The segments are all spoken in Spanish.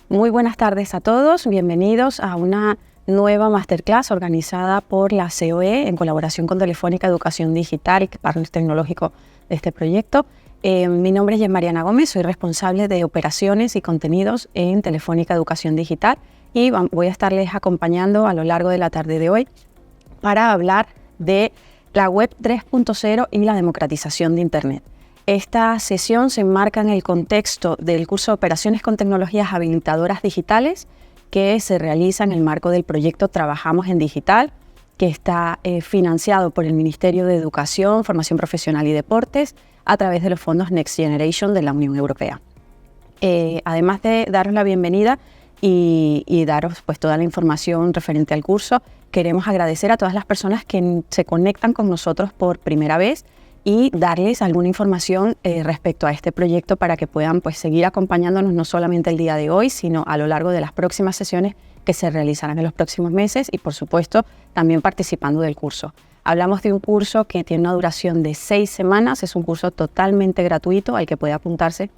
Muy buenas tardes a todos, bienvenidos a una nueva masterclass organizada por la COE en colaboración con Telefónica Educación Digital y partner tecnológico de este proyecto. Mi nombre es Mariana Gómez, soy responsable de operaciones y contenidos en Telefónica Educación Digital y voy a estarles acompañando a lo largo de la tarde de hoy para hablar de la Web 3.0 y la democratización de Internet. Esta sesión se enmarca en el contexto del curso de Operaciones con Tecnologías Habilitadoras Digitales que se realiza en el marco del proyecto Trabajamos en Digital, que está financiado por el Ministerio de Educación, Formación Profesional y Deportes a través de los fondos Next Generation de la Unión Europea. Además de daros la bienvenida y daros pues, toda la información referente al curso, queremos agradecer a todas las personas que se conectan con nosotros por primera vez y darles alguna información respecto a este proyecto para que puedan pues, seguir acompañándonos no solamente el día de hoy, sino a lo largo de las próximas sesiones que se realizarán en los próximos meses y, por supuesto, también participando del curso. Hablamos de un curso que tiene una duración de 6 semanas, es un curso totalmente gratuito al que puede apuntarse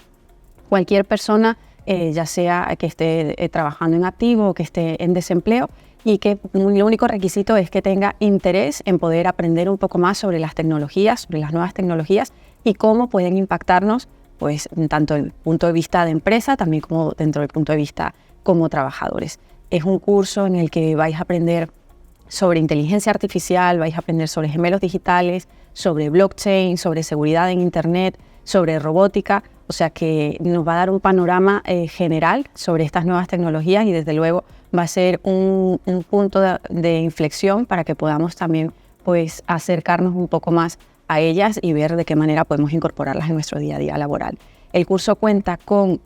cualquier persona, ya sea que esté trabajando en activo o que esté en desempleo, y que el único requisito es que tenga interés en poder aprender un poco más sobre las tecnologías, sobre las nuevas tecnologías y cómo pueden impactarnos, pues, tanto desde el punto de vista de empresa, también como dentro del punto de vista como trabajadores. Es un curso en el que vais a aprender sobre inteligencia artificial, vais a aprender sobre gemelos digitales, sobre blockchain, sobre seguridad en Internet, sobre robótica, o sea que nos va a dar un panorama general sobre estas nuevas tecnologías y desde luego va a ser un punto de inflexión para que podamos también pues, acercarnos un poco más a ellas y ver de qué manera podemos incorporarlas en nuestro día a día laboral. El curso cuenta con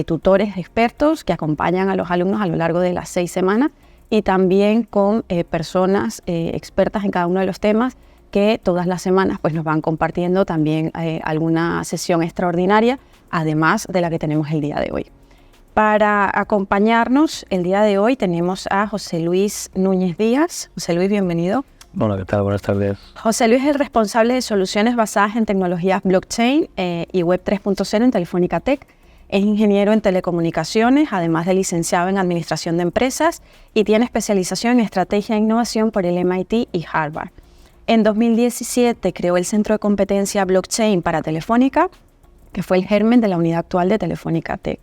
tutores expertos que acompañan a los alumnos a lo largo de las 6 semanas y también con personas expertas en cada uno de los temas que todas las semanas pues, nos van compartiendo también alguna sesión extraordinaria, además de la que tenemos el día de hoy. Para acompañarnos el día de hoy tenemos a José Luis Núñez Díaz. José Luis, bienvenido. Hola, ¿qué tal? Buenas tardes. José Luis es el responsable de soluciones basadas en tecnologías blockchain y Web 3.0 en Telefónica Tech. Es ingeniero en telecomunicaciones, además de licenciado en administración de empresas y tiene especialización en estrategia e innovación por el MIT y Harvard. En 2017 creó el Centro de Competencia Blockchain para Telefónica, que fue el germen de la unidad actual de Telefónica Tech.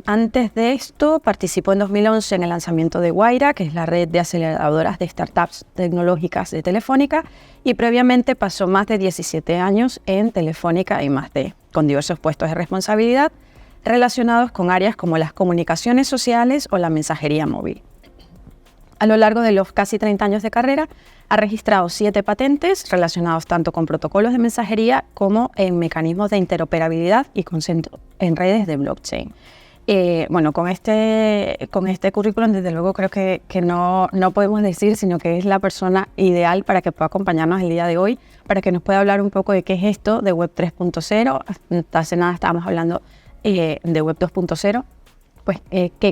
Antes de esto participó en 2011 en el lanzamiento de Wayra, que es la red de aceleradoras de startups tecnológicas de Telefónica, y previamente pasó más de 17 años en Telefónica y I+D, con diversos puestos de responsabilidad relacionados con áreas como las comunicaciones sociales o la mensajería móvil. A lo largo de los casi 30 años de carrera, ha registrado 7 patentes relacionados tanto con protocolos de mensajería como en mecanismos de interoperabilidad y consenso en redes de blockchain. Bueno, con este currículum, desde luego, creo que no podemos decir, sino que es la persona ideal para que pueda acompañarnos el día de hoy, para que nos pueda hablar un poco de qué es esto de Web 3.0. Hace nada estábamos hablando de Web 2.0. Pues,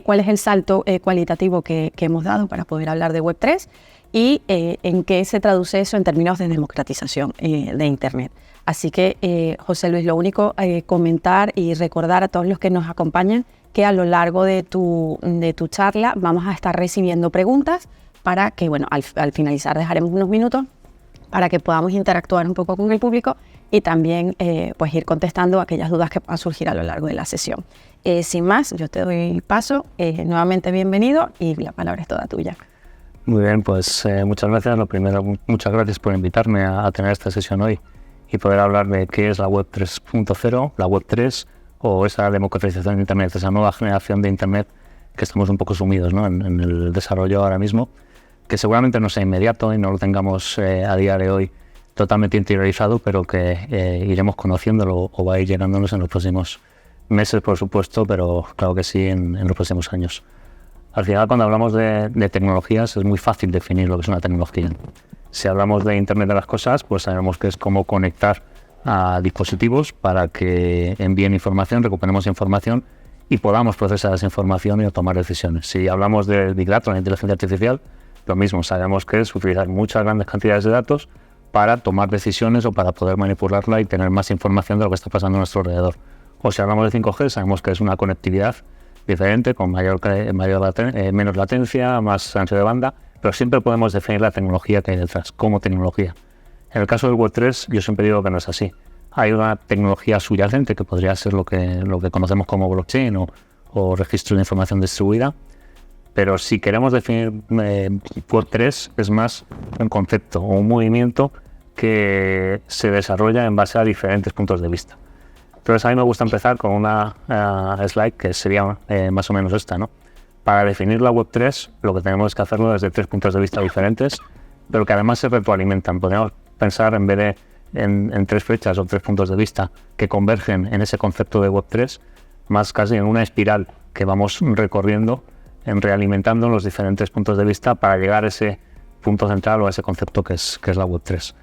cuál es el salto cualitativo que hemos dado para poder hablar de Web 3 y en qué se traduce eso en términos de democratización de Internet. Así que, José Luis, lo único, comentar y recordar a todos los que nos acompañan que a lo largo de tu charla vamos a estar recibiendo preguntas para que, bueno, al finalizar dejaremos unos minutos para que podamos interactuar un poco con el público y también pues ir contestando aquellas dudas que puedan surgir a lo largo de la sesión. Sin más, yo te doy paso, nuevamente bienvenido y la palabra es toda tuya. Muy bien, pues muchas gracias. Lo primero, muchas gracias por invitarme a tener esta sesión hoy y poder hablar de qué es la Web 3.0, la Web 3 o esa democratización de Internet, esa nueva generación de Internet que estamos un poco sumidos, ¿no? en el desarrollo ahora mismo, que seguramente no sea inmediato y no lo tengamos a día de hoy totalmente interiorizado, pero que iremos conociéndolo o va a ir llegándonos en los próximos meses, por supuesto, pero claro que sí en los próximos años. Al final, cuando hablamos de tecnologías, es muy fácil definir lo que es una tecnología. Si hablamos de Internet de las cosas, pues sabemos que es cómo conectar a dispositivos para que envíen información, recuperemos información y podamos procesar esa información y tomar decisiones. Si hablamos de Big Data, la inteligencia artificial, lo mismo, sabemos que es utilizar muchas grandes cantidades de datos para tomar decisiones o para poder manipularla y tener más información de lo que está pasando a nuestro alrededor. O si hablamos de 5G, sabemos que es una conectividad diferente, con menos latencia, más ancho de banda, pero siempre podemos definir la tecnología que hay detrás, como tecnología. En el caso del Web3, yo siempre digo que no es así. Hay una tecnología subyacente que podría ser lo que conocemos como blockchain o registro de información distribuida, pero si queremos definir Web3 es más un concepto o un movimiento que se desarrolla en base a diferentes puntos de vista. Entonces a mí me gusta empezar con una slide que sería más o menos esta, ¿no? Para definir la Web3 lo que tenemos que hacerlo desde 3 puntos de vista diferentes, pero que además se retroalimentan. Podríamos pensar en vez de en 3 flechas o 3 puntos de vista que convergen en ese concepto de Web3, más casi en una espiral que vamos recorriendo, en realimentando los diferentes puntos de vista para llegar a ese punto central o a ese concepto que es la Web3.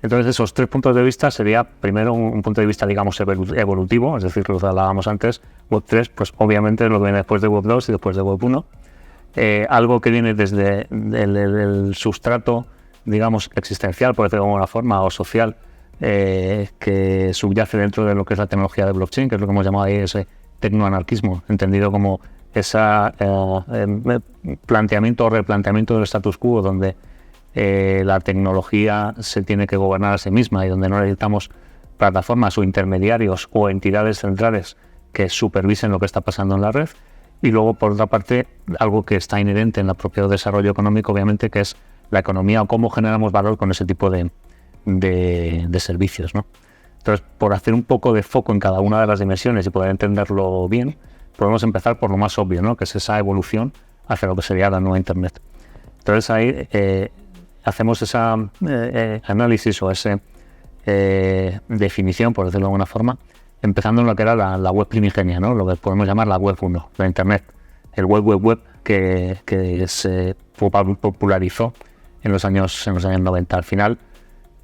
Entonces esos 3 puntos de vista sería primero un punto de vista, digamos, evolutivo, es decir, lo que hablábamos antes. Web3 pues obviamente es lo que viene después de Web2 y después de Web1, algo que viene desde el sustrato, digamos, existencial, por decirlo de alguna forma, o social, que subyace dentro de lo que es la tecnología de blockchain, que es lo que hemos llamado ahí ese tecnoanarquismo, entendido como ese planteamiento o replanteamiento del status quo, donde la tecnología se tiene que gobernar a sí misma y donde no necesitamos plataformas o intermediarios o entidades centrales que supervisen lo que está pasando en la red. Y luego, por otra parte, algo que está inherente en el propio desarrollo económico, obviamente, que es la economía o cómo generamos valor con ese tipo de servicios, ¿no? Entonces, por hacer un poco de foco en cada una de las dimensiones y poder entenderlo bien, podemos empezar por lo más obvio, ¿no? Que es esa evolución hacia lo que sería la nueva Internet. Entonces ahí hacemos ese análisis o esa definición, por decirlo de alguna forma, empezando en lo que era la web primigenia, ¿no? Lo que podemos llamar la web 1, la Internet, el web que se popularizó en los años 90. Al final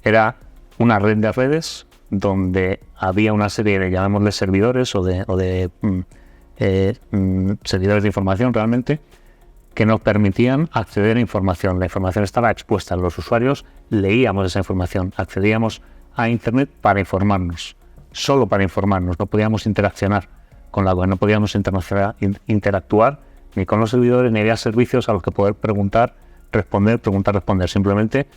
era una red de redes donde había una serie de, llamémosle, servidores o de servidores de información realmente, que nos permitían acceder a información. La información estaba expuesta, los usuarios leíamos esa información, accedíamos a Internet para informarnos, solo para informarnos, no podíamos interaccionar con la web, no podíamos interactuar ni con los servidores, ni había servicios a los que poder preguntar, responder, simplemente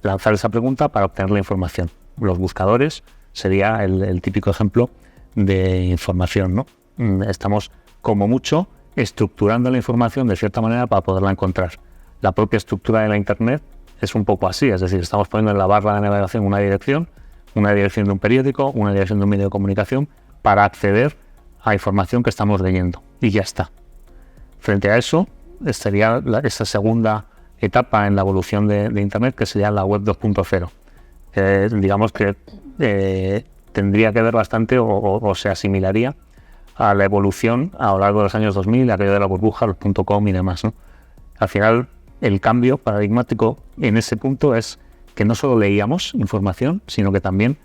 lanzar esa pregunta para obtener la información. Los buscadores sería el típico ejemplo de información, ¿no? Estamos como mucho estructurando la información de cierta manera para poderla encontrar. La propia estructura de la Internet es un poco así, es decir, estamos poniendo en la barra de navegación una dirección de un periódico, una dirección de un medio de comunicación para acceder a información que estamos leyendo y ya está. Frente a eso estaría esa segunda etapa en la evolución de Internet, que sería la web 2.0. Digamos que tendría que ver bastante o se asimilaría a la evolución a lo largo de los años 2000, aquello de la burbuja, los .com y demás, ¿no? Al final, el cambio paradigmático en ese punto es que no solo leíamos información, sino que también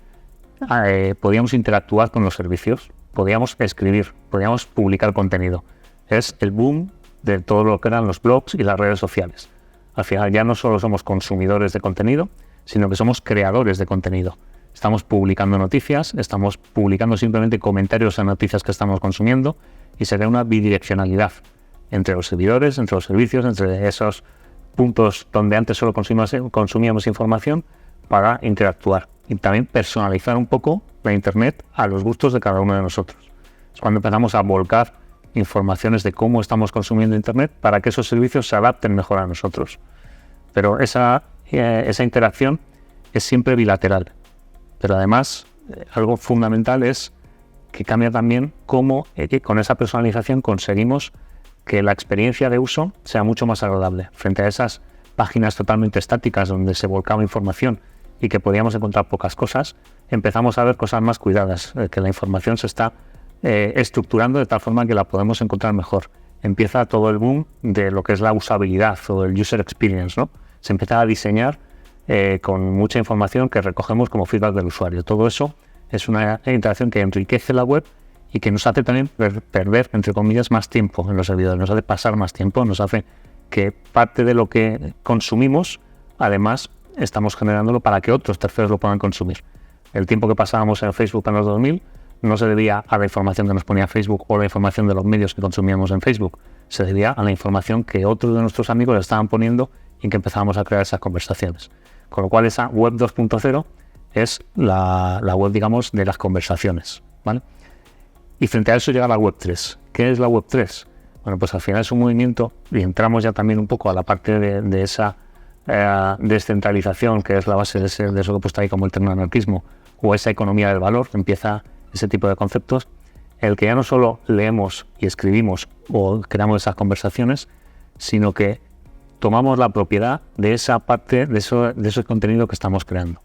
podíamos interactuar con los servicios, podíamos escribir, podíamos publicar contenido. Es el boom de todo lo que eran los blogs y las redes sociales. Al final ya no solo somos consumidores de contenido, sino que somos creadores de contenido. Estamos publicando noticias, estamos publicando simplemente comentarios a noticias que estamos consumiendo y se crea una bidireccionalidad entre los servidores, entre los servicios, entre esos puntos donde antes solo consumíamos información para interactuar y también personalizar un poco la Internet a los gustos de cada uno de nosotros. Es cuando empezamos a volcar informaciones de cómo estamos consumiendo Internet para que esos servicios se adapten mejor a nosotros. Pero esa interacción es siempre bilateral. Pero además, algo fundamental es que cambia también cómo con esa personalización conseguimos que la experiencia de uso sea mucho más agradable. Frente a esas páginas totalmente estáticas donde se volcaba información y que podíamos encontrar pocas cosas, empezamos a ver cosas más cuidadas, que la información se está estructurando de tal forma que la podemos encontrar mejor. Empieza todo el boom de lo que es la usabilidad o el user experience, ¿no? Se empieza a diseñar con mucha información que recogemos como feedback del usuario. Todo eso es una interacción que enriquece la web y que nos hace también perder, entre comillas, más tiempo en los servidores, nos hace pasar más tiempo, nos hace que parte de lo que consumimos, además, estamos generándolo para que otros terceros lo puedan consumir. El tiempo que pasábamos en Facebook en los 2000 no se debía a la información que nos ponía Facebook o la información de los medios que consumíamos en Facebook, se debía a la información que otros de nuestros amigos estaban poniendo y que empezábamos a crear esas conversaciones. Con lo cual esa web 2.0 es la web, digamos, de las conversaciones, ¿vale? Y frente a eso llega la web 3. ¿Qué es la web 3? Bueno, pues al final es un movimiento, y entramos ya también un poco a la parte de esa descentralización, que es la base de eso que he puesto ahí como el tecnoanarquismo, o esa economía del valor, empieza ese tipo de conceptos, el que ya no solo leemos y escribimos o creamos esas conversaciones, sino que tomamos la propiedad de esa parte, de ese contenido que estamos creando.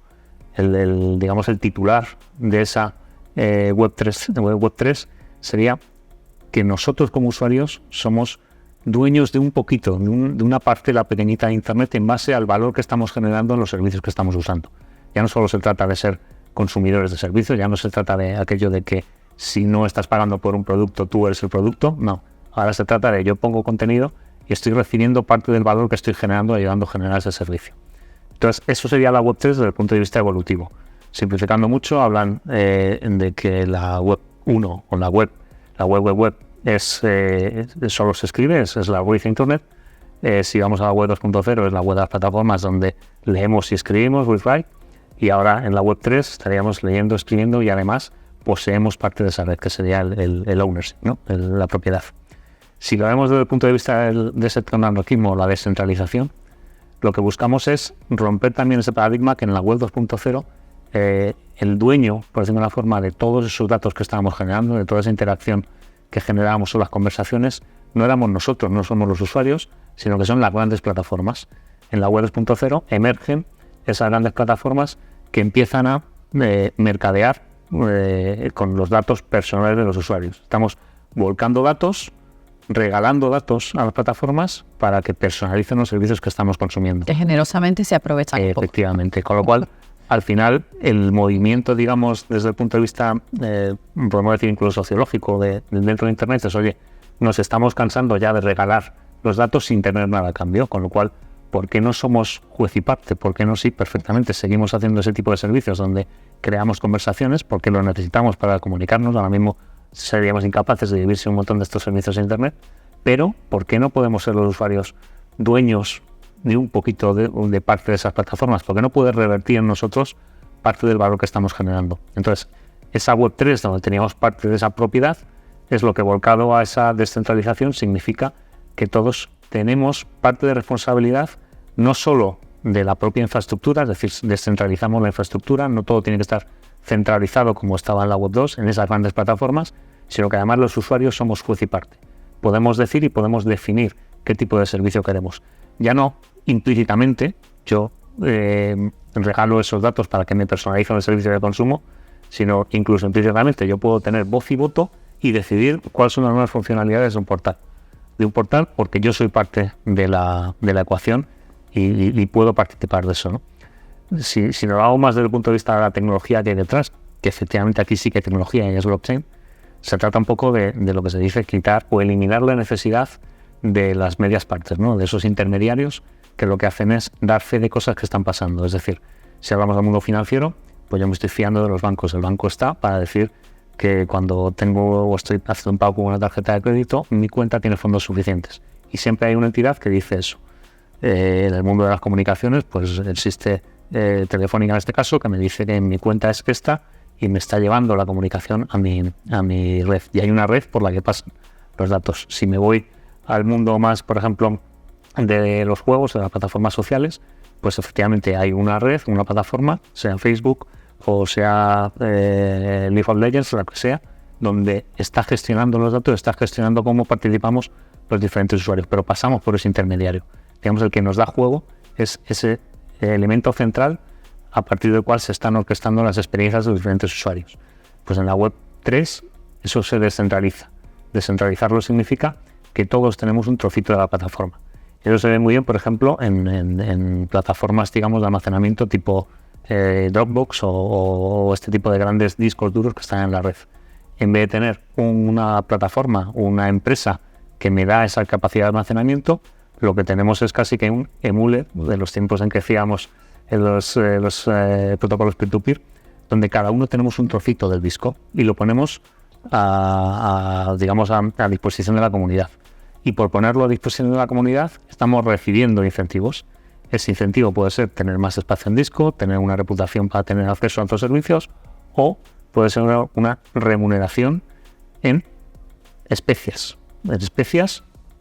Digamos, el titular de esa web 3 sería que nosotros como usuarios somos dueños de un poquito, de una parcela pequeñita de Internet en base al valor que estamos generando en los servicios que estamos usando. Ya no solo se trata de ser consumidores de servicios, ya no se trata de aquello de que si no estás pagando por un producto, tú eres el producto, no. Ahora se trata de yo pongo contenido y estoy recibiendo parte del valor que estoy generando ayudando a generar ese servicio. Entonces, eso sería la web 3 desde el punto de vista evolutivo. Simplificando mucho, hablan de que la web 1 o la web es solo se escribe, es la web de Internet. Si vamos a la web 2.0 es la web de las plataformas donde leemos y escribimos, we write. Y ahora en la web 3 estaríamos leyendo, escribiendo y además poseemos parte de esa red, que sería el ownership, ¿no? La propiedad. Si lo vemos desde el punto de vista de ese tecnoanarquismo, la descentralización, lo que buscamos es romper también ese paradigma que en la web 2.0 el dueño, por decirlo de una forma, de todos esos datos que estábamos generando, de toda esa interacción que generábamos en las conversaciones, no éramos nosotros, no somos los usuarios, sino que son las grandes plataformas. En la web 2.0 emergen esas grandes plataformas que empiezan a mercadear con los datos personales de los usuarios. Estamos volcando datos, regalando datos a las plataformas para que personalicen los servicios que estamos consumiendo. Que generosamente se aprovechan un poco. Efectivamente, con lo cual, al final, el movimiento, digamos, desde el punto de vista, podemos decir incluso sociológico, dentro de Internet, es, oye, nos estamos cansando ya de regalar los datos sin tener nada a cambio, con lo cual, ¿por qué no somos juez y parte? ¿Por qué no sí, perfectamente, seguimos haciendo ese tipo de servicios donde creamos conversaciones? Porque lo necesitamos para comunicarnos. Ahora mismo seríamos incapaces de vivir sin un montón de estos servicios de Internet, pero ¿por qué no podemos ser los usuarios dueños de un poquito de parte de esas plataformas? ¿Por qué no poder revertir en nosotros parte del valor que estamos generando? Entonces, esa web 3, donde teníamos parte de esa propiedad, es lo que, volcado a esa descentralización, significa que todos tenemos parte de responsabilidad, no solo de la propia infraestructura, es decir, descentralizamos la infraestructura, no todo tiene que estar centralizado como estaba en la web 2, en esas grandes plataformas, sino que además los usuarios somos juez y parte. Podemos decir y podemos definir qué tipo de servicio queremos. Ya no implícitamente, yo regalo esos datos para que me personalicen el servicio de consumo, sino incluso implícitamente yo puedo tener voz y voto y decidir cuáles son las nuevas funcionalidades de un portal. Porque yo soy parte de la ecuación y puedo participar de eso, ¿no? Si nos lo hago más desde el punto de vista de la tecnología que hay detrás, que efectivamente aquí sí que hay tecnología y es blockchain, se trata un poco de lo que se dice quitar o eliminar la necesidad de las medias partes, ¿no? De esos intermediarios que lo que hacen es dar fe de cosas que están pasando. Es decir, si hablamos del mundo financiero, pues yo me estoy fiando de los bancos. El banco está para decir que cuando tengo o estoy haciendo un pago con una tarjeta de crédito, mi cuenta tiene fondos suficientes. Y siempre hay una entidad que dice eso. En el mundo de las comunicaciones, pues existe Telefónica en este caso, que me dice que mi cuenta es esta y me está llevando la comunicación a mi red. Y hay una red por la que pasan los datos. Si me voy al mundo más, por ejemplo, de los juegos, de las plataformas sociales, pues efectivamente hay una red, una plataforma, sea Facebook o sea League of Legends, la que sea, donde está gestionando los datos, está gestionando cómo participamos los diferentes usuarios, pero pasamos por ese intermediario. Digamos, el que nos da juego es ese elemento central a partir del cual se están orquestando las experiencias de los diferentes usuarios. Pues en la web 3 eso se descentraliza. Descentralizarlo significa que todos tenemos un trocito de la plataforma. Eso se ve muy bien, por ejemplo, en plataformas, digamos, de almacenamiento tipo Dropbox o este tipo de grandes discos duros que están en la red. En vez de tener una plataforma o una empresa que me da esa capacidad de almacenamiento, lo que tenemos es casi que un emule de los tiempos en que hacíamos los protocolos peer-to-peer, donde cada uno tenemos un trocito del disco y lo ponemos a disposición de la comunidad. Y por ponerlo a disposición de la comunidad, estamos recibiendo incentivos. Ese incentivo puede ser tener más espacio en disco, tener una reputación para tener acceso a otros servicios, o puede ser una remuneración en especias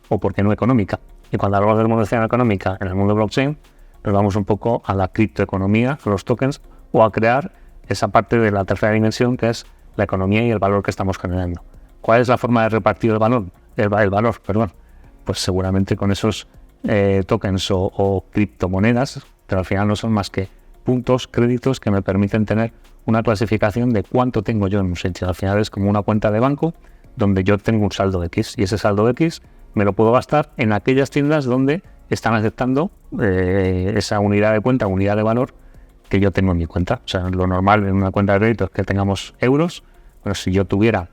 o, por qué no, económica. Y cuando hablamos de remuneración económica en el mundo blockchain, nos vamos un poco a la criptoeconomía, a los tokens, o a crear esa parte de la tercera dimensión, que es la economía y el valor que estamos generando. ¿Cuál es la forma de repartir el valor? Pues seguramente con esos tokens o criptomonedas, pero al final no son más que puntos, créditos que me permiten tener una clasificación de cuánto tengo yo en un sitio. Al final es como una cuenta de banco donde yo tengo un saldo X, y ese saldo X me lo puedo gastar en aquellas tiendas donde están aceptando esa unidad de cuenta, unidad de valor que yo tengo en mi cuenta. O sea, lo normal en una cuenta de crédito es que tengamos euros. Bueno, si yo tuviera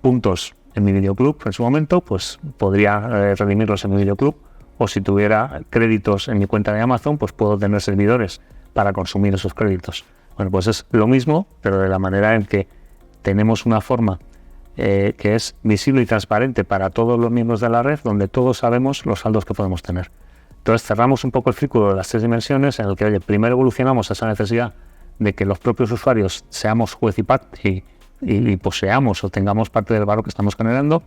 puntos en mi videoclub en su momento, pues podría redimirlos en mi videoclub, o si tuviera créditos en mi cuenta de Amazon, pues puedo tener servidores para consumir esos créditos. Bueno, pues es lo mismo, pero de la manera en que tenemos una forma que es visible y transparente para todos los miembros de la red, donde todos sabemos los saldos que podemos tener. Entonces cerramos un poco el círculo de las tres dimensiones, en el que, primero evolucionamos esa necesidad de que los propios usuarios seamos juez y parte y poseamos o tengamos parte del valor que estamos generando,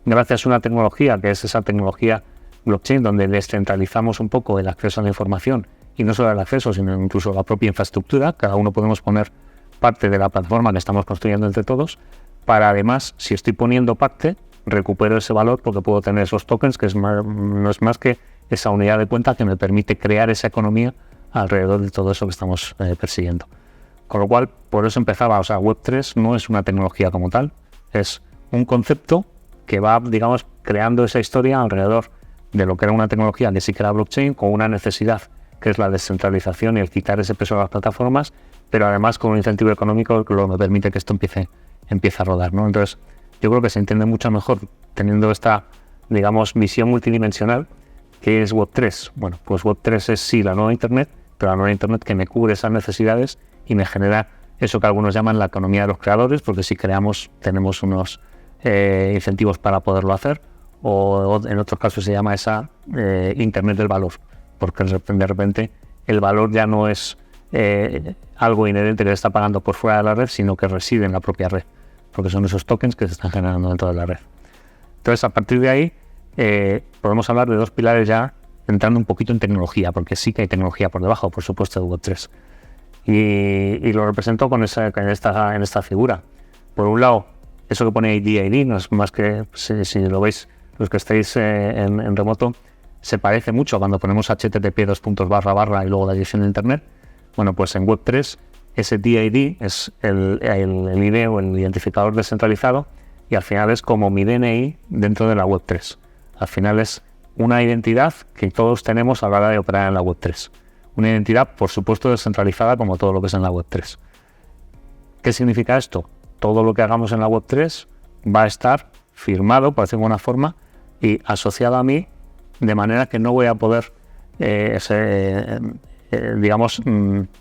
gracias a una tecnología que es esa tecnología blockchain, donde descentralizamos un poco el acceso a la información, y no solo el acceso, sino incluso la propia infraestructura. Cada uno podemos poner parte de la plataforma que estamos construyendo entre todos, para además, si estoy poniendo parte, recupero ese valor porque puedo tener esos tokens, que no es más que esa unidad de cuenta que me permite crear esa economía alrededor de todo eso que estamos persiguiendo. Con lo cual, por eso empezaba, Web3 no es una tecnología como tal, es un concepto que va, digamos, creando esa historia alrededor de lo que era una tecnología que sí que era blockchain, con una necesidad que es la descentralización y el quitar ese peso a las plataformas, pero además con un incentivo económico que me permite que esto empiece a rodar, ¿no? Entonces, yo creo que se entiende mucho mejor teniendo esta, digamos, visión multidimensional. ¿Qué es Web3? Bueno, pues Web3 es sí la nueva Internet, pero la nueva Internet que me cubre esas necesidades y me genera eso que algunos llaman la economía de los creadores, porque si creamos tenemos unos incentivos para poderlo hacer, o en otros casos se llama esa Internet del valor, porque de repente el valor ya no es algo inherente que se está pagando por fuera de la red, sino que reside en la propia red, porque son esos tokens que se están generando dentro de la red. Entonces, a partir de ahí, podemos hablar de dos pilares ya, entrando un poquito en tecnología, porque sí que hay tecnología por debajo, por supuesto, de Web3. Y lo represento en esta figura. Por un lado, eso que pone ID no es más que, si lo veis, los que estáis en remoto, se parece mucho cuando ponemos http:// y luego la dirección de internet. Bueno, pues en Web3 ese DID es el ID o el identificador descentralizado, y al final es como mi DNI dentro de la Web3. Al final es una identidad que todos tenemos a la hora de operar en la Web3. Una identidad, por supuesto, descentralizada, como todo lo que es en la Web3. ¿Qué significa esto? Todo lo que hagamos en la Web3 va a estar firmado, por decirlo de alguna forma, y asociado a mí, de manera que no voy a poder,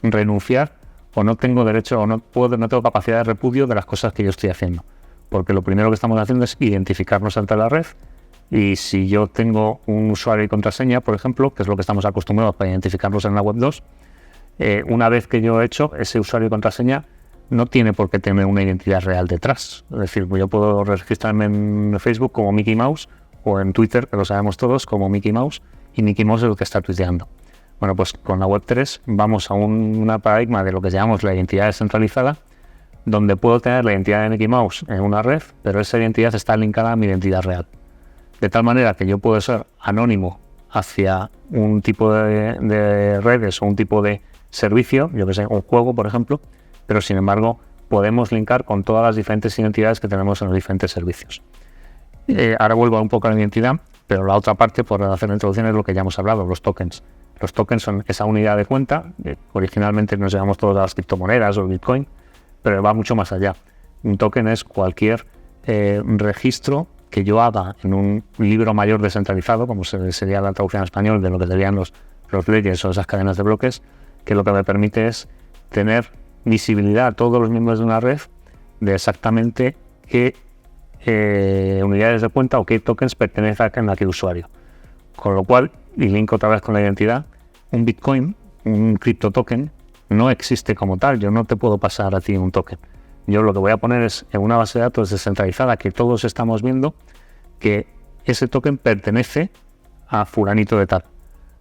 renunciar, o no tengo derecho, o no tengo capacidad de repudio de las cosas que yo estoy haciendo. Porque lo primero que estamos haciendo es identificarnos ante la red, y si yo tengo un usuario y contraseña, por ejemplo, que es lo que estamos acostumbrados para identificarnos en la Web 2, una vez que yo he hecho ese usuario y contraseña, no tiene por qué tener una identidad real detrás. Es decir, yo puedo registrarme en Facebook como Mickey Mouse, o en Twitter, que lo sabemos todos, como Mickey Mouse, y Mickey Mouse es el que está tuiteando. Bueno, pues con la Web3 vamos a una paradigma de lo que llamamos la identidad descentralizada, donde puedo tener la identidad de Mickey Mouse en una red, pero esa identidad está linkada a mi identidad real. De tal manera que yo puedo ser anónimo hacia un tipo de redes o un tipo de servicio, yo que sé, un juego, por ejemplo, pero sin embargo podemos linkar con todas las diferentes identidades que tenemos en los diferentes servicios. Ahora vuelvo un poco a la identidad, pero la otra parte, por hacer la introducción, es lo que ya hemos hablado, los tokens. Los tokens son esa unidad de cuenta, originalmente nos llamamos todas las criptomonedas o el Bitcoin, pero va mucho más allá. Un token es cualquier registro que yo haga en un libro mayor descentralizado, como sería la traducción en español de lo que serían los ledgers o esas cadenas de bloques, que lo que me permite es tener visibilidad a todos los miembros de una red de exactamente qué unidades de cuenta o qué tokens pertenecen a qué usuario. Con lo cual, y link otra vez con la identidad, un Bitcoin, un cripto token, no existe como tal. Yo no te puedo pasar a ti un token. Yo lo que voy a poner es en una base de datos descentralizada que todos estamos viendo que ese token pertenece a fulanito de tal.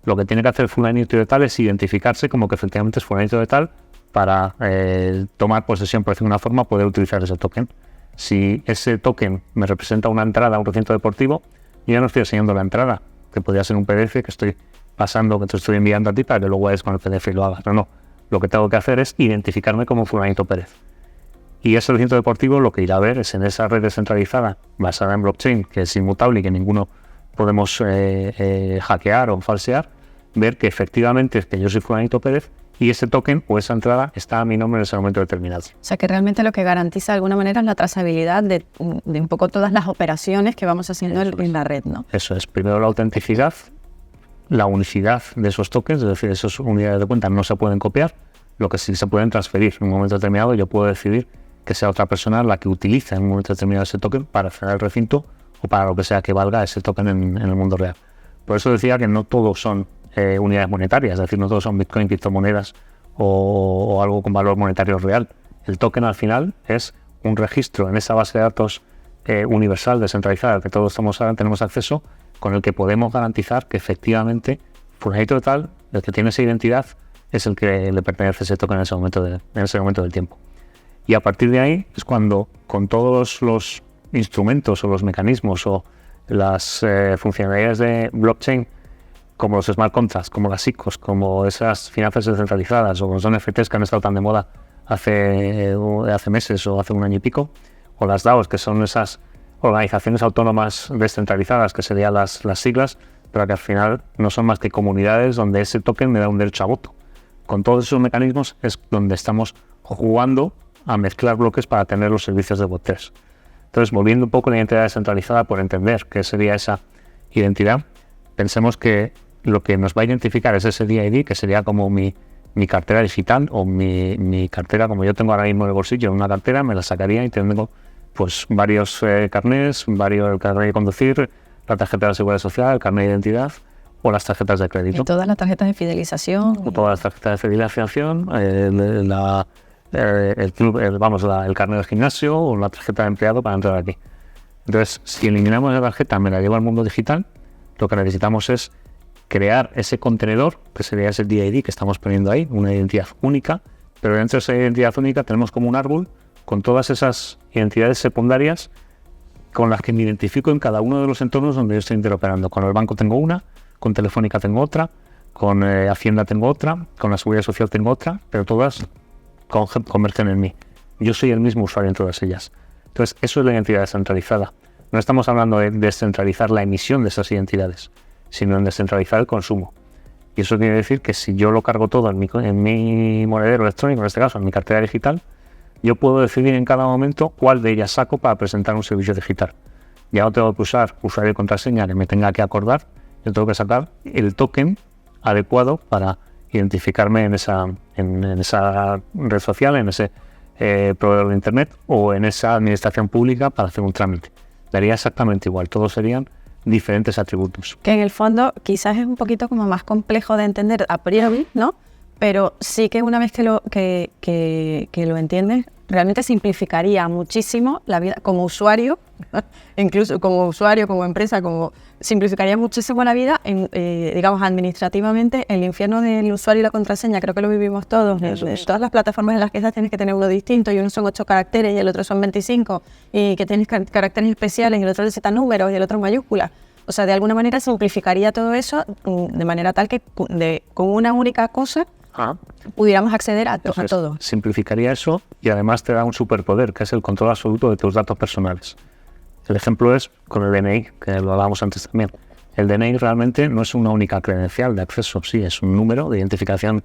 Lo que tiene que hacer fulanito de tal es identificarse como que efectivamente es fulanito de tal para tomar posesión, por decirlo de una forma, poder utilizar ese token. Si ese token me representa una entrada a un recinto deportivo, yo ya no estoy enseñando la entrada, que podría ser un PDF que estoy pasando, que te estoy enviando a ti para que luego vayas con el PDF y lo hagas. No. Lo que tengo que hacer es identificarme como fulanito Pérez. Y ese recinto deportivo lo que irá a ver es en esa red descentralizada basada en blockchain, que es inmutable y que ninguno podemos hackear o falsear, ver que efectivamente es que yo soy fulanito Pérez y ese token o esa entrada está a mi nombre en ese momento determinado. O sea que realmente lo que garantiza de alguna manera es la trazabilidad de un poco todas las operaciones que vamos haciendo en la red, ¿no? Eso es, primero la autenticidad, la unicidad de esos tokens, es decir, esas unidades de cuenta no se pueden copiar, lo que sí se pueden transferir. En un momento determinado yo puedo decidir que sea otra persona la que utilice en un momento determinado ese token para cerrar el recinto o para lo que sea que valga ese token en el mundo real. Por eso decía que no todos son unidades monetarias, es decir, no todos son Bitcoin, criptomonedas o algo con valor monetario real. El token al final es un registro en esa base de datos universal, descentralizada, que todos tenemos acceso, con el que podemos garantizar que efectivamente fulanito de tal, el que tiene esa identidad, es el que le pertenece ese token en ese momento del tiempo. Y a partir de ahí es cuando, con todos los instrumentos o los mecanismos o las funcionalidades de blockchain, como los smart contracts, como las ICOs, como esas finanzas descentralizadas o los NFTs que han estado tan de moda hace meses o hace un año y pico, o las DAOs, que son esas organizaciones autónomas descentralizadas, que serían las siglas, pero que al final no son más que comunidades donde ese token me da un derecho a voto. Con todos esos mecanismos es donde estamos jugando a mezclar bloques para tener los servicios de Web3. Entonces, volviendo un poco a la identidad descentralizada, por entender qué sería esa identidad, pensemos que lo que nos va a identificar es ese DID, que sería como mi cartera digital o mi cartera, como yo tengo ahora mismo en el bolsillo, en una cartera, me la sacaría y tengo pues varios carnets, el carnet de conducir, la tarjeta de la Seguridad Social, el carnet de identidad o las tarjetas de crédito. Y todas las tarjetas de fidelización. O todas las tarjetas de fidelización, el carnet del gimnasio o la tarjeta de empleado para entrar aquí. Entonces, si eliminamos la tarjeta, me la llevo al mundo digital, lo que necesitamos es crear ese contenedor, que sería ese DID que estamos poniendo ahí, una identidad única, pero dentro de esa identidad única tenemos como un árbol con todas esas identidades secundarias con las que me identifico en cada uno de los entornos donde yo estoy interoperando. Con el banco tengo una, con Telefónica tengo otra, con Hacienda tengo otra, con la Seguridad Social tengo otra, pero todas convergen en mí. Yo soy el mismo usuario en todas ellas. Entonces, eso es la identidad descentralizada. No estamos hablando de descentralizar la emisión de esas identidades, sino en descentralizar el consumo. Y eso quiere decir que si yo lo cargo todo en mi monedero electrónico, en este caso en mi cartera digital, yo puedo decidir en cada momento cuál de ellas saco para presentar un servicio digital. Ya no tengo que usar usuario y contraseña que me tenga que acordar, yo tengo que sacar el token adecuado para identificarme en esa red social, en ese proveedor de internet o en esa administración pública para hacer un trámite. Daría exactamente igual, todos serían diferentes atributos. Que en el fondo quizás es un poquito como más complejo de entender a priori, ¿no? Pero sí que una vez que lo entiendes, realmente simplificaría muchísimo la vida como usuario, incluso como usuario, como empresa, simplificaría muchísimo la vida, digamos, administrativamente. El infierno del usuario y la contraseña, creo que lo vivimos todos. Todas las plataformas en las que estás tienes que tener uno distinto, y uno son 8 caracteres y el otro son 25, y que tienes caracteres especiales y el otro necesita números y el otro mayúsculas. O sea, de alguna manera simplificaría todo eso de manera tal que con una única cosa pudiéramos acceder a todo. Simplificaría eso y además te da un superpoder, que es el control absoluto de tus datos personales. El ejemplo es con el DNI, que lo hablábamos antes también. El DNI realmente no es una única credencial de acceso, sí, es un número de identificación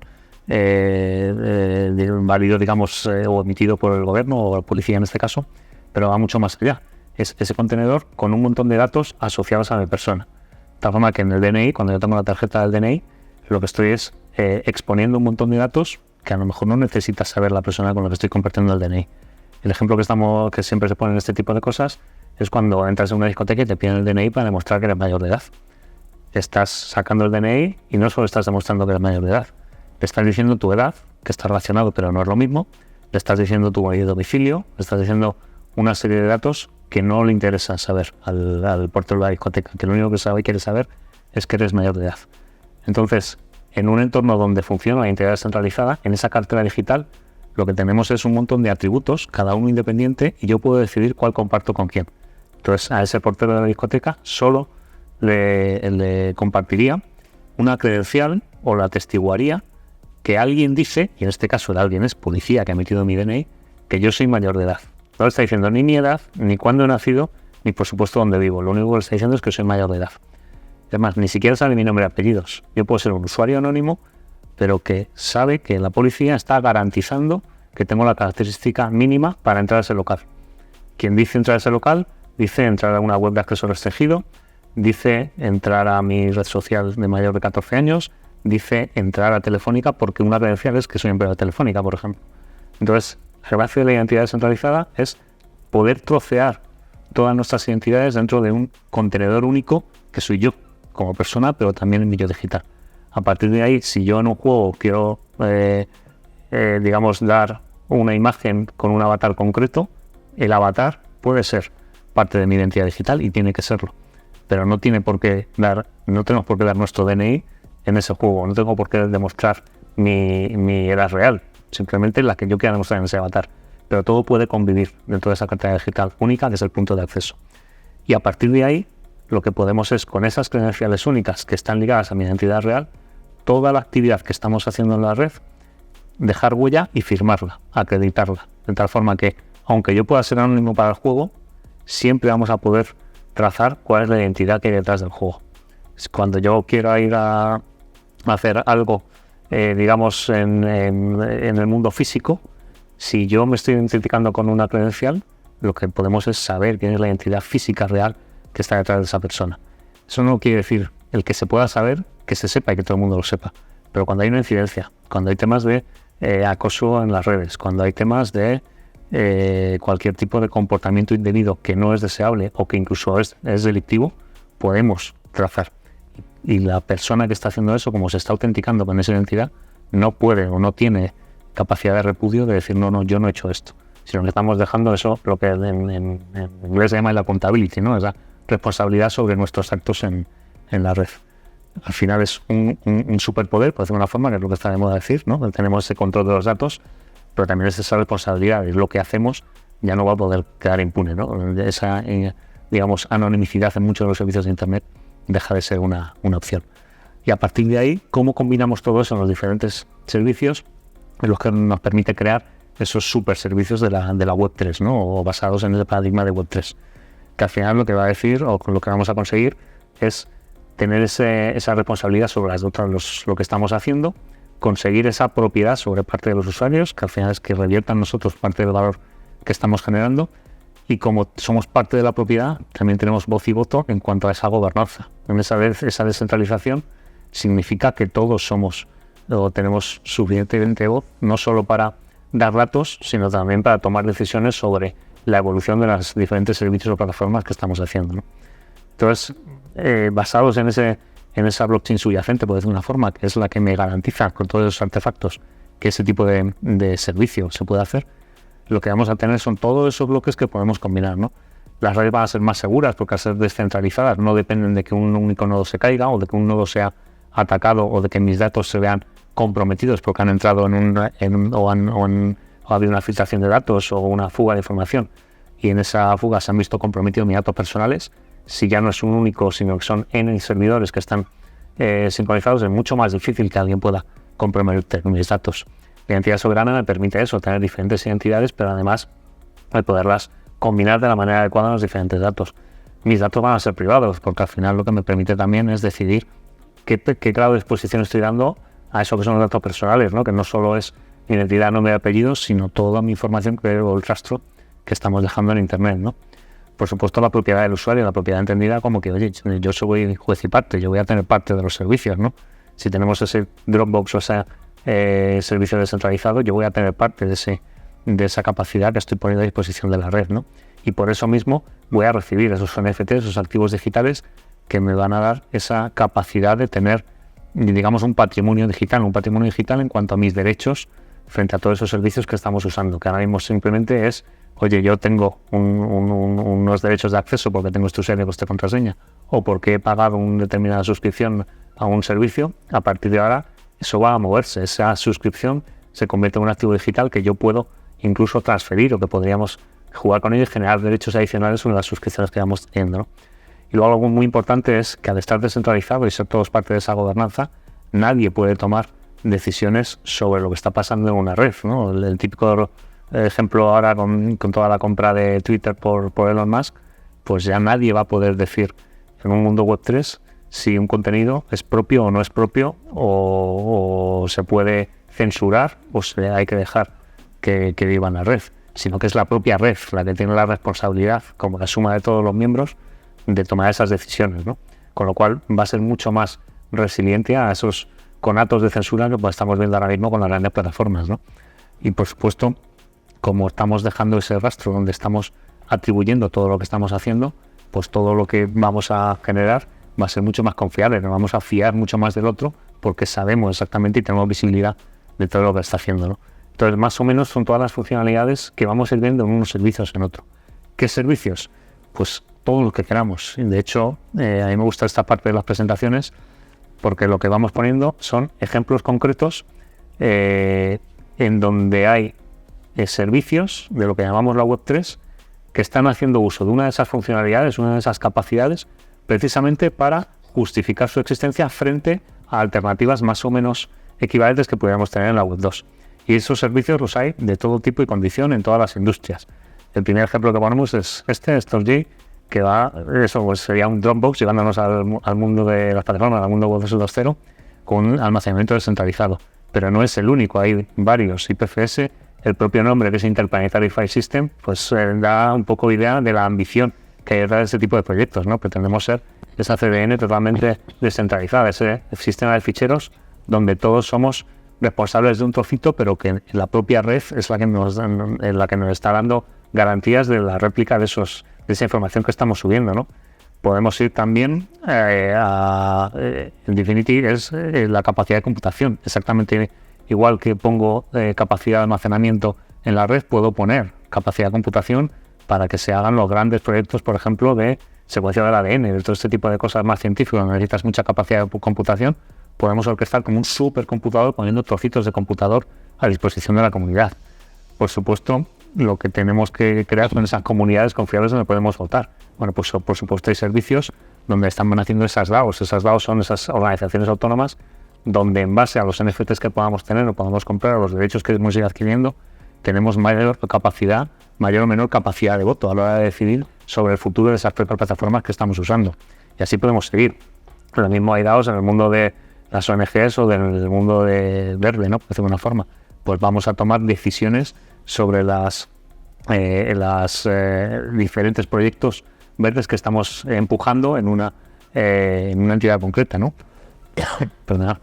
válido, digamos, o emitido por el gobierno o la policía en este caso, pero va mucho más allá. Es ese contenedor con un montón de datos asociados a mi persona. De tal forma que en el DNI, cuando yo tengo la tarjeta del DNI, lo que estoy es exponiendo un montón de datos que a lo mejor no necesita saber la persona con la que estoy compartiendo el DNI. El ejemplo que siempre se pone en este tipo de cosas es cuando entras en una discoteca y te piden el DNI para demostrar que eres mayor de edad. Estás sacando el DNI y no solo estás demostrando que eres mayor de edad, le estás diciendo tu edad, que está relacionado pero no es lo mismo, le estás diciendo tu domicilio, le estás diciendo una serie de datos que no le interesa saber al portero de la discoteca, que lo único que sabe y quiere saber es que eres mayor de edad. Entonces, en un entorno donde funciona la identidad descentralizada, en esa cartera digital, lo que tenemos es un montón de atributos, cada uno independiente, y yo puedo decidir cuál comparto con quién. Entonces, a ese portero de la discoteca solo le compartiría una credencial o la atestiguaría que alguien dice, y en este caso el alguien es policía que ha emitido mi DNI, que yo soy mayor de edad. No le está diciendo ni mi edad, ni cuándo he nacido, ni por supuesto dónde vivo. Lo único que le está diciendo es que soy mayor de edad. Además, ni siquiera sabe mi nombre y apellidos. Yo puedo ser un usuario anónimo, pero que sabe que la policía está garantizando que tengo la característica mínima para entrar a ese local. Quien dice entrar a ese local, dice entrar a una web de acceso restringido, dice entrar a mi red social de mayor de 14 años, dice entrar a Telefónica porque una credencial es que soy empleado de Telefónica, por ejemplo. Entonces, la gracia de la identidad descentralizada es poder trocear todas nuestras identidades dentro de un contenedor único que soy yo como persona, pero también en mi yo digital. A partir de ahí, si yo en un juego quiero, digamos, dar una imagen con un avatar concreto, el avatar puede ser parte de mi identidad digital y tiene que serlo. Pero no tenemos por qué dar nuestro DNI en ese juego, no tengo por qué demostrar mi edad real, simplemente la que yo quiera demostrar en ese avatar. Pero todo puede convivir dentro de esa cartera digital única, que es el punto de acceso. Y a partir de ahí, lo que podemos es, con esas credenciales únicas que están ligadas a mi identidad real, toda la actividad que estamos haciendo en la red, dejar huella y firmarla, acreditarla, de tal forma que, aunque yo pueda ser anónimo para el juego, siempre vamos a poder trazar cuál es la identidad que hay detrás del juego. Cuando yo quiero ir a hacer algo, digamos, en el mundo físico, si yo me estoy identificando con una credencial, lo que podemos es saber quién es la identidad física real que está detrás de esa persona. Eso no quiere decir el que se pueda saber, que se sepa y que todo el mundo lo sepa. Pero cuando hay una incidencia, cuando hay temas de acoso en las redes, cuando hay temas de cualquier tipo de comportamiento indebido que no es deseable o que incluso es delictivo, podemos trazar. Y la persona que está haciendo eso, como se está autenticando con esa identidad, no puede o no tiene capacidad de repudio de decir no, yo no he hecho esto, sino que estamos dejando eso, lo que en inglés se llama la accountability, ¿no? Esa responsabilidad sobre nuestros actos en la red. Al final es un superpoder, por decirlo de una forma, que es lo que está de moda decir, ¿no? Tenemos ese control de los datos, pero también es esa responsabilidad, y lo que hacemos ya no va a poder quedar impune, ¿no? Esa, digamos, anonimicidad en muchos de los servicios de Internet deja de ser una opción. Y a partir de ahí, ¿cómo combinamos todo eso en los diferentes servicios? Es lo que nos permite crear esos super servicios de la Web 3, ¿no? O basados en el paradigma de Web 3. Que al final lo que va a decir, o lo que vamos a conseguir, es tener esa responsabilidad sobre lo que estamos haciendo, conseguir esa propiedad sobre parte de los usuarios, que al final es que reviertan nosotros parte del valor que estamos generando, y como somos parte de la propiedad, también tenemos voz y voto en cuanto a esa gobernanza. En esa descentralización significa que todos somos o tenemos suficientemente voz, no solo para dar datos, sino también para tomar decisiones sobre la evolución de los diferentes servicios o plataformas que estamos haciendo, ¿no? Entonces, basados en esa blockchain subyacente, por decir una forma, que es la que me garantiza con todos esos artefactos que ese tipo de servicio se puede hacer, lo que vamos a tener son todos esos bloques que podemos combinar, ¿no? Las redes van a ser más seguras porque al ser descentralizadas no dependen de que un único nodo se caiga o de que un nodo sea atacado o de que mis datos se vean comprometidos porque han entrado o ha habido una filtración de datos o una fuga de información y en esa fuga se han visto comprometidos mis datos personales. Si ya no es un único, sino que son N servidores que están sincronizados, es mucho más difícil que alguien pueda comprometer mis datos. La identidad soberana me permite eso, tener diferentes identidades, pero además el poderlas combinar de la manera adecuada en los diferentes datos. Mis datos van a ser privados, porque al final lo que me permite también es decidir qué grado de exposición estoy dando a eso que son los datos personales, ¿no? Que no solo es mi identidad, nombre y apellido, sino toda mi información o el rastro que estamos dejando en Internet, ¿no? Por supuesto, la propiedad del usuario, la propiedad entendida como que, oye, yo soy juez y parte, yo voy a tener parte de los servicios, ¿no? Si tenemos ese Dropbox o ese servicio descentralizado, yo voy a tener parte de esa capacidad que estoy poniendo a disposición de la red, ¿no? Y por eso mismo voy a recibir esos NFTs, esos activos digitales que me van a dar esa capacidad de tener, digamos, un patrimonio digital en cuanto a mis derechos frente a todos esos servicios que estamos usando, que ahora mismo simplemente es, oye, yo tengo unos derechos de acceso porque tengo este usuario con esta contraseña, o porque he pagado una determinada suscripción a un servicio. A partir de ahora eso va a moverse, esa suscripción se convierte en un activo digital que yo puedo incluso transferir, o que podríamos jugar con ello y generar derechos adicionales sobre las suscripciones que vamos teniendo, ¿no? Y luego algo muy importante es que al estar descentralizado y ser todos parte de esa gobernanza, nadie puede tomar decisiones sobre lo que está pasando en una red, ¿no? El típico ejemplo ahora con toda la compra de Twitter por Elon Musk, pues ya nadie va a poder decir en un mundo web 3 si un contenido es propio o no es propio, o se puede censurar o hay que dejar que viva en la red, sino que es la propia red la que tiene la responsabilidad, como la suma de todos los miembros, de tomar esas decisiones, ¿no? Con lo cual va a ser mucho más resiliente a esos conatos de censura que pues estamos viendo ahora mismo con las grandes plataformas, ¿no? Y por supuesto, como estamos dejando ese rastro donde estamos atribuyendo todo lo que estamos haciendo, pues todo lo que vamos a generar va a ser mucho más confiable, nos vamos a fiar mucho más del otro porque sabemos exactamente y tenemos visibilidad de todo lo que está haciendo, ¿no? Entonces, más o menos son todas las funcionalidades que vamos a ir viendo en unos servicios en otro. ¿Qué servicios? Pues todo lo que queramos. De hecho, a mí me gusta esta parte de las presentaciones porque lo que vamos poniendo son ejemplos concretos en donde hay servicios de lo que llamamos la Web 3 que están haciendo uso de una de esas funcionalidades, una de esas capacidades, precisamente para justificar su existencia frente a alternativas más o menos equivalentes que pudiéramos tener en la Web 2. Y esos servicios los hay de todo tipo y condición en todas las industrias. El primer ejemplo que ponemos es Storj, que pues sería un Dropbox llevándonos al mundo de las plataformas, al mundo Web 2.0, con un almacenamiento descentralizado. Pero no es el único, hay varios. IPFS, el propio nombre, que es Interplanetary File System, pues da un poco idea de la ambición que hay detrás de este tipo de proyectos, ¿no? Pretendemos ser esa CDN totalmente descentralizada, ese sistema de ficheros donde todos somos responsables de un trocito, pero que la propia red es la que nos está dando garantías de la réplica de esa información que estamos subiendo, ¿no? Podemos ir también en Dfinity es la capacidad de computación. Exactamente igual que pongo capacidad de almacenamiento en la red, puedo poner capacidad de computación para que se hagan los grandes proyectos, por ejemplo, de secuencia del ADN, de todo este tipo de cosas más científicas. Necesitas mucha capacidad de computación. Podemos orquestar como un supercomputador poniendo trocitos de computador a disposición de la comunidad. Por supuesto, lo que tenemos que crear son esas comunidades confiables donde podemos votar. Bueno, pues por supuesto hay servicios donde están naciendo esas DAOs. Esas DAOs son esas organizaciones autónomas donde en base a los NFTs que podamos tener o podamos comprar, a los derechos que hemos ido adquiriendo, tenemos mayor o menor capacidad de voto a la hora de decidir sobre el futuro de esas propias plataformas que estamos usando. Y así podemos seguir. Lo mismo hay DAOs en el mundo de las ONGs o del mundo de verde, ¿no? Por decirlo de una forma. Pues vamos a tomar decisiones sobre los diferentes proyectos verdes que estamos empujando en una entidad concreta, ¿no? Perdona.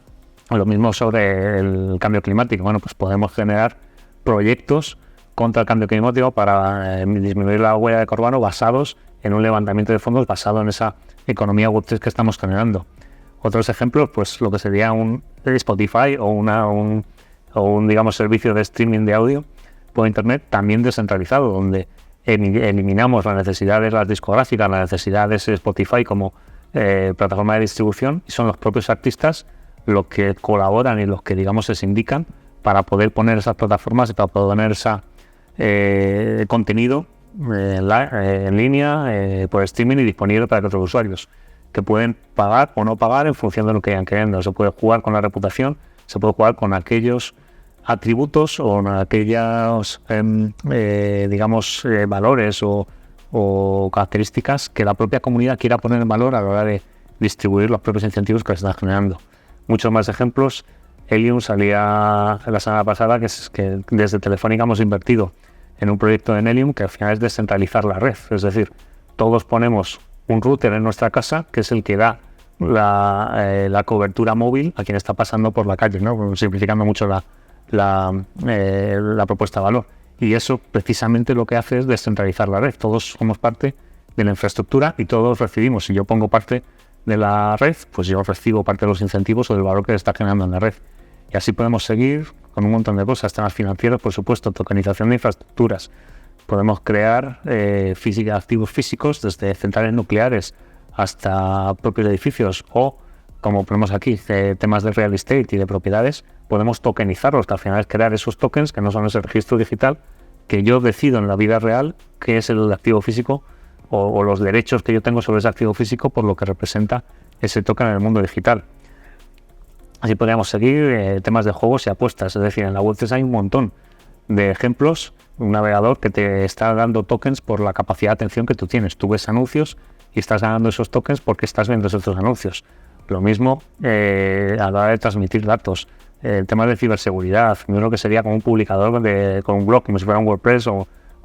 Lo mismo sobre el cambio climático. Bueno, pues podemos generar proyectos contra el cambio climático para disminuir la huella de carbono basados en un levantamiento de fondos basado en esa economía Web3 que estamos generando. Otros ejemplos, pues lo que sería un Spotify o un digamos servicio de streaming de audio por internet también descentralizado, donde eliminamos la necesidad de las discográficas, la necesidad de ese Spotify como plataforma de distribución, y son los propios artistas los que colaboran y los que digamos se sindican para poder poner esas plataformas y para poder poner ese contenido en línea por streaming y disponible para que otros usuarios que pueden pagar o no pagar en función de lo que vayan queriendo. Se puede jugar con la reputación, se puede jugar con aquellos atributos o con aquellos valores o características que la propia comunidad quiera poner en valor a la hora de distribuir los propios incentivos que se están generando. Muchos más ejemplos. Helium salía la semana pasada que desde Telefónica hemos invertido en un proyecto en Helium que al final es descentralizar la red, es decir, todos ponemos un router en nuestra casa que es el que da la cobertura móvil a quien está pasando por la calle, ¿no? Simplificando mucho la propuesta de valor. Y eso precisamente lo que hace es descentralizar la red. Todos somos parte de la infraestructura y todos recibimos. Si yo pongo parte de la red, pues yo recibo parte de los incentivos o del valor que se está generando en la red. Y así podemos seguir con un montón de cosas, temas financieros, por supuesto, tokenización de infraestructuras. Podemos crear activos físicos desde centrales nucleares hasta propios edificios o, como ponemos aquí, temas de real estate y de propiedades, podemos tokenizarlos, que al final es crear esos tokens que no son ese registro digital, que yo decido en la vida real qué es el activo físico o los derechos que yo tengo sobre ese activo físico por lo que representa ese token en el mundo digital. Así podríamos seguir temas de juegos y apuestas, es decir, en la Web3 hay un montón de ejemplos, un navegador que te está dando tokens por la capacidad de atención que tú tienes. Tú ves anuncios y estás ganando esos tokens porque estás viendo esos anuncios. Lo mismo a la hora de transmitir datos. El tema de ciberseguridad, yo creo que sería como un publicador con un blog, como si fuera un WordPress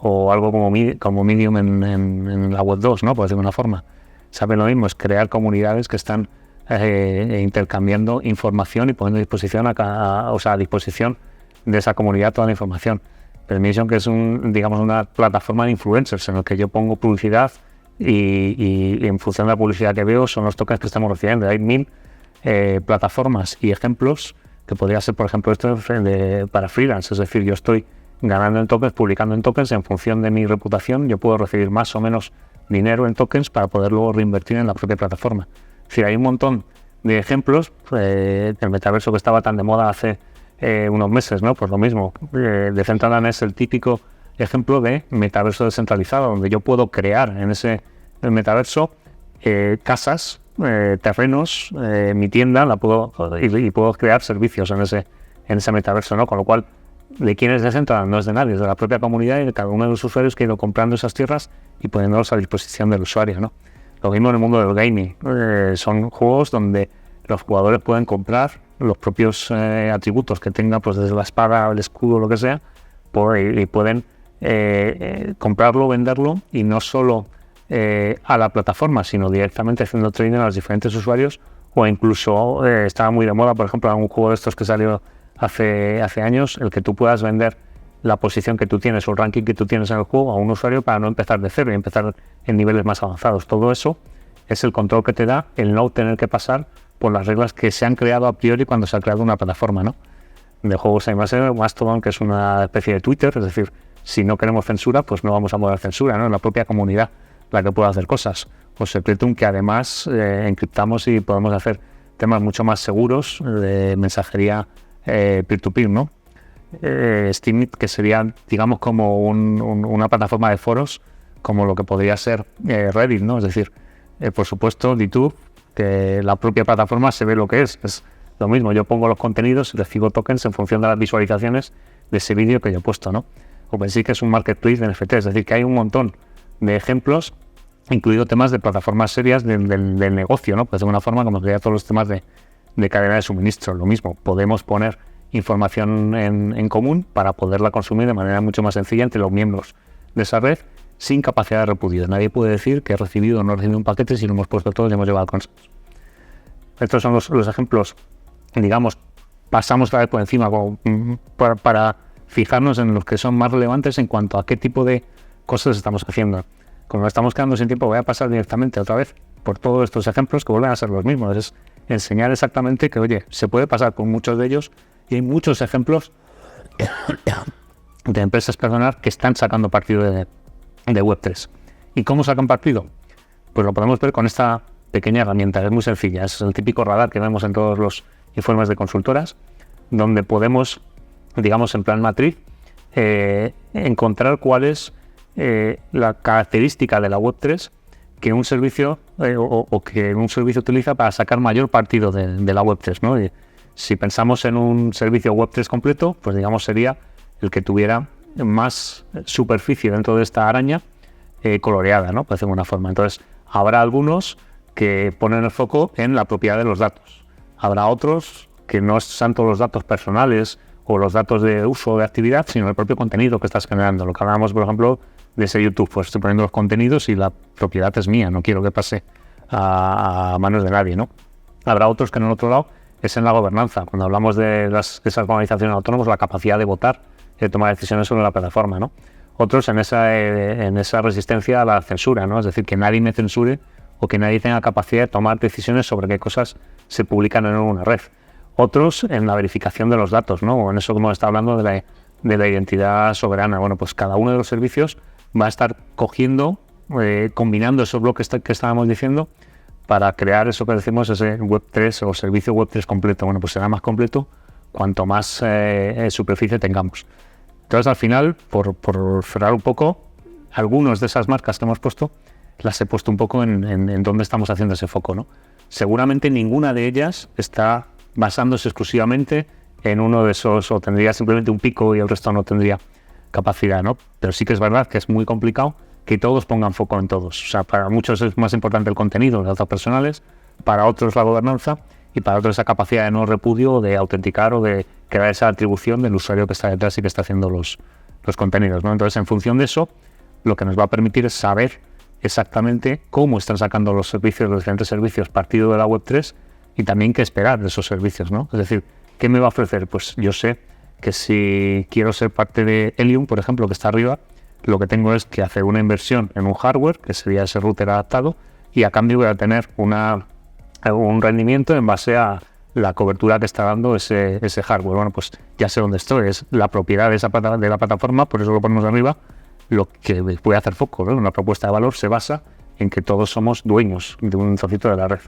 o algo como Medium en la Web 2, ¿no? Por decirlo de una forma. Saben lo mismo, es crear comunidades que están intercambiando información y poniendo a disposición de esa comunidad toda la información. Permission, que es una plataforma de influencers en la que yo pongo publicidad y en función de la publicidad que veo son los tokens que estamos recibiendo. Hay 1000 plataformas y ejemplos que podría ser, por ejemplo, esto para freelance, es decir, yo estoy ganando en tokens, publicando en tokens, en función de mi reputación yo puedo recibir más o menos dinero en tokens para poder luego reinvertir en la propia plataforma. Es decir, hay un montón de ejemplos. El metaverso que estaba tan de moda hace unos meses, ¿no? Pues lo mismo. Decentraland es el típico ejemplo de metaverso descentralizado, donde yo puedo crear en ese metaverso casas, terrenos, mi tienda, y puedo crear servicios en ese metaverso, ¿no? Con lo cual, de quién es Decentraland no es de nadie, es de la propia comunidad y de cada uno de los usuarios que ha ido comprando esas tierras y poniéndolos a disposición del usuario, ¿no? Lo mismo en el mundo del gaming. Son juegos donde los jugadores pueden comprar los propios atributos que tengan, pues desde la espada, el escudo, lo que sea, y pueden comprarlo, venderlo, y no solo a la plataforma, sino directamente haciendo trading a los diferentes usuarios, o incluso estaba muy de moda, por ejemplo, un juego de estos que salió hace años, el que tú puedas vender la posición que tú tienes o el ranking que tú tienes en el juego a un usuario para no empezar de cero y empezar en niveles más avanzados. Todo eso es el control que te da el no tener que pasar por las reglas que se han creado a priori cuando se ha creado una plataforma, ¿no? De juegos hay Mastodon, que es una especie de Twitter, es decir, si no queremos censura, pues no vamos a mover censura, ¿no? Es la propia comunidad la que puede hacer cosas. O Secretum, que además encriptamos y podemos hacer temas mucho más seguros de mensajería peer-to-peer, ¿no? Steemit, que sería, digamos, como una plataforma de foros, como lo que podría ser Reddit, ¿no? Es decir, por supuesto, YouTube, que la propia plataforma se ve lo que es lo mismo, yo pongo los contenidos y recibo tokens en función de las visualizaciones de ese vídeo que yo he puesto, ¿no? OpenSea, que es un marketplace de NFT, es decir, que hay un montón de ejemplos, incluido temas de plataformas serias del negocio, ¿no? Pues de alguna forma, como sería todos los temas de cadena de suministro, lo mismo, podemos poner información en común para poderla consumir de manera mucho más sencilla entre los miembros de esa red, sin capacidad de repudio. Nadie puede decir que he recibido o no he recibido un paquete si lo hemos puesto todos y hemos llevado al consenso. Estos son los ejemplos, digamos, pasamos otra vez por encima para fijarnos en los que son más relevantes en cuanto a qué tipo de cosas estamos haciendo. Como estamos quedando sin tiempo, voy a pasar directamente otra vez por todos estos ejemplos que vuelven a ser los mismos. Es enseñar exactamente que, oye, se puede pasar por muchos de ellos y hay muchos ejemplos de empresas que están sacando partido de Web3. ¿Y cómo sacan partido? Pues lo podemos ver con esta pequeña herramienta, es muy sencilla, es el típico radar que vemos en todos los informes de consultoras, donde podemos, digamos, en plan matriz, encontrar cuál es la característica de la Web3 que un servicio que un servicio utiliza para sacar mayor partido de la Web3, ¿no? Y si pensamos en un servicio Web3 completo, pues digamos sería el que tuviera más superficie dentro de esta araña coloreada, ¿no? Por decirlo de alguna forma. Entonces, habrá algunos que ponen el foco en la propiedad de los datos. Habrá otros que no son todos los datos personales o los datos de uso o de actividad, sino el propio contenido que estás generando. Lo que hablábamos, por ejemplo, de ese YouTube, pues estoy poniendo los contenidos y la propiedad es mía, no quiero que pase a manos de nadie, ¿no? Habrá otros que en el otro lado es en la gobernanza. Cuando hablamos de esas organizaciones autónomas, la capacidad de votar y de tomar decisiones sobre la plataforma, ¿no? Otros en esa resistencia a la censura, ¿no? Es decir, que nadie me censure o que nadie tenga capacidad de tomar decisiones sobre qué cosas se publican en una red. Otros en la verificación de los datos, ¿no? O en eso como está hablando de la identidad soberana. Bueno, pues cada uno de los servicios va a estar cogiendo, combinando esos bloques que estábamos diciendo para crear eso que decimos, ese Web3 o servicio Web3 completo. Bueno, pues será más completo cuanto más superficie tengamos. Entonces, al final, por cerrar un poco, algunas de esas marcas que hemos puesto, las he puesto un poco en dónde estamos haciendo ese foco, ¿no? Seguramente ninguna de ellas está basándose exclusivamente en uno de esos, o tendría simplemente un pico y el resto no tendría capacidad, ¿no? Pero sí que es verdad que es muy complicado que todos pongan foco en todos. O sea, para muchos es más importante el contenido, los datos personales, para otros la gobernanza y para otros esa capacidad de no repudio, de autenticar o de crear esa atribución del usuario que está detrás y que está haciendo los contenidos, ¿no? Entonces, en función de eso, lo que nos va a permitir es saber exactamente cómo están sacando los diferentes servicios partido de la Web3 y también qué esperar de esos servicios, ¿no? Es decir, ¿qué me va a ofrecer? Pues yo sé que si quiero ser parte de Helium, por ejemplo, que está arriba, lo que tengo es que hacer una inversión en un hardware, que sería ese router adaptado, y a cambio voy a tener un rendimiento en base a la cobertura que está dando ese hardware. Bueno, pues ya sé dónde estoy, es la propiedad de la plataforma, por eso lo ponemos arriba. Lo que voy a hacer foco, ¿no? Una propuesta de valor se basa en que todos somos dueños de un trocito de la red.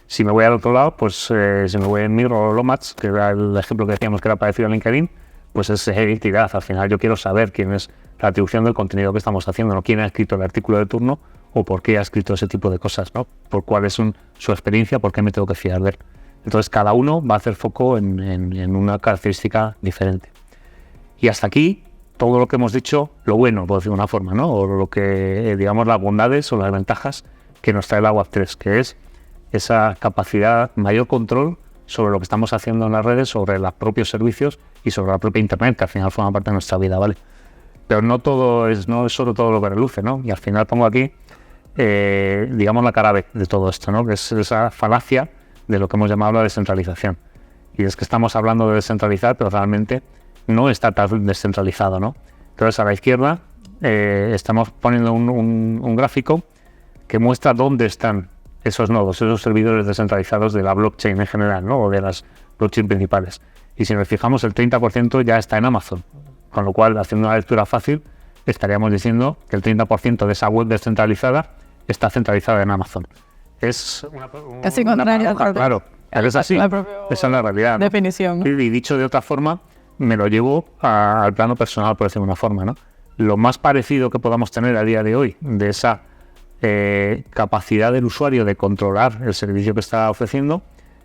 Si me voy al otro lado, pues si me voy en Mirror o Lomats, que era el ejemplo que decíamos que era parecido a LinkedIn, pues es identidad. Al final yo quiero saber quién es la atribución del contenido que estamos haciendo, ¿no? Quién ha escrito el artículo de turno o por qué ha escrito ese tipo de cosas, ¿no? Por cuál es su experiencia, por qué me tengo que fiar de él. Entonces cada uno va a hacer foco en una característica diferente. Y hasta aquí todo lo que hemos dicho, lo bueno, por decirlo de una forma, ¿no? O lo que, digamos, las bondades o las ventajas que nos trae la Web3, que es esa capacidad, mayor control sobre lo que estamos haciendo en las redes, sobre los propios servicios y sobre la propia Internet, que al final forma parte de nuestra vida, ¿vale? Pero no es solo todo lo que reluce, ¿no? Y al final pongo aquí, digamos, la cara B de todo esto, ¿no? Que es esa falacia de lo que hemos llamado la descentralización. Y es que estamos hablando de descentralizar, pero realmente no está tan descentralizado, ¿no? Entonces, a la izquierda estamos poniendo un gráfico que muestra dónde están esos nodos, esos servidores descentralizados de la blockchain en general, ¿no? O de las blockchain principales. Y si nos fijamos, el 30% ya está en Amazon. Con lo cual, haciendo una lectura fácil, estaríamos diciendo que el 30% de esa web descentralizada está centralizada en Amazon. Es casi contrario. Claro, es así. Esa es la realidad, ¿no? Definición, ¿no? Y dicho de otra forma, me lo llevo al plano personal, por decirlo de una forma, ¿no? Lo más parecido que podamos tener a día de hoy de esa capacidad del usuario de controlar el servicio que está ofreciendo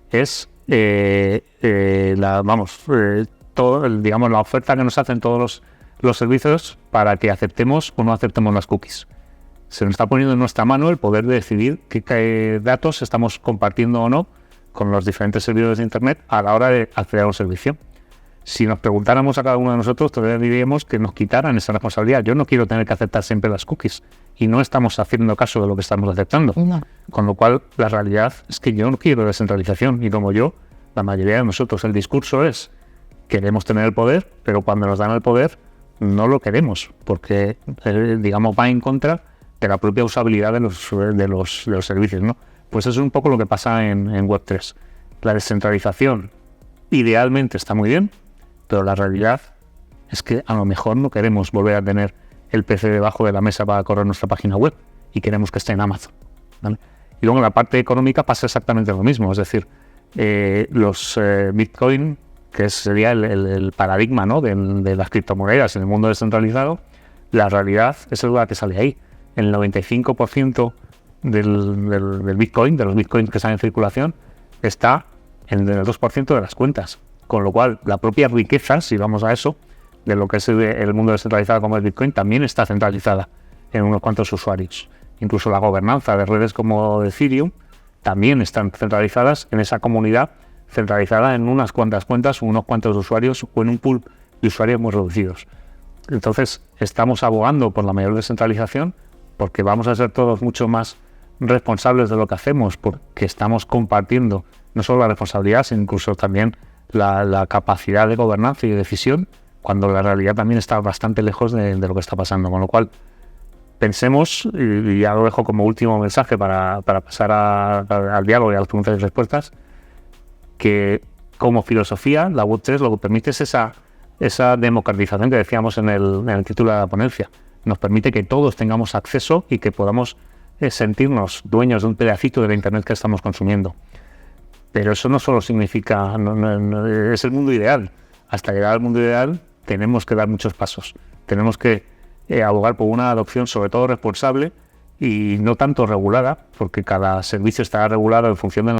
es la oferta que nos hacen todos los servicios para que aceptemos o no aceptemos las cookies. Se nos está poniendo en nuestra mano el poder de decidir qué datos estamos compartiendo o no con los diferentes servidores de Internet a la hora de acceder a un servicio. Si nos preguntáramos a cada uno de nosotros, todavía diríamos que nos quitaran esa responsabilidad. Yo no quiero tener que aceptar siempre las cookies y no estamos haciendo caso de lo que estamos aceptando. No. Con lo cual, la realidad es que yo no quiero descentralización y como la mayoría de nosotros, el discurso es queremos tener el poder, pero cuando nos dan el poder no lo queremos porque, digamos, va en contra de la propia usabilidad de los servicios, ¿no? Pues eso es un poco lo que pasa en Web3. La descentralización idealmente está muy bien, pero la realidad es que a lo mejor no queremos volver a tener el PC debajo de la mesa para correr nuestra página web y queremos que esté en Amazon, ¿vale? Y luego en la parte económica pasa exactamente lo mismo, es decir, los Bitcoin, que sería el paradigma, ¿no? de las criptomonedas en el mundo descentralizado, la realidad es la que sale ahí. El 95% del Bitcoin, de los Bitcoins que están en circulación, está en el 2% de las cuentas. Con lo cual, la propia riqueza, si vamos a eso, de lo que es el mundo descentralizado como el Bitcoin, también está centralizada en unos cuantos usuarios. Incluso la gobernanza de redes como Ethereum también están centralizadas en esa comunidad, centralizada en unas cuantas cuentas, unos cuantos usuarios o en un pool de usuarios muy reducidos. Entonces, estamos abogando por la mayor descentralización porque vamos a ser todos mucho más responsables de lo que hacemos, porque estamos compartiendo no solo la responsabilidad, sino incluso también la capacidad de gobernanza y de decisión, cuando la realidad también está bastante lejos de lo que está pasando. Con lo cual, pensemos, y ya lo dejo como último mensaje para pasar al diálogo y a las preguntas y respuestas, que como filosofía, la Web3 lo que permite es esa democratización que decíamos en el título de la ponencia. Nos permite que todos tengamos acceso y que podamos sentirnos dueños de un pedacito de la Internet que estamos consumiendo. Pero eso no solo significa, es el mundo ideal. Hasta llegar al mundo ideal tenemos que dar muchos pasos. Tenemos que abogar por una adopción sobre todo responsable y no tanto regulada, porque cada servicio estará regulado en función de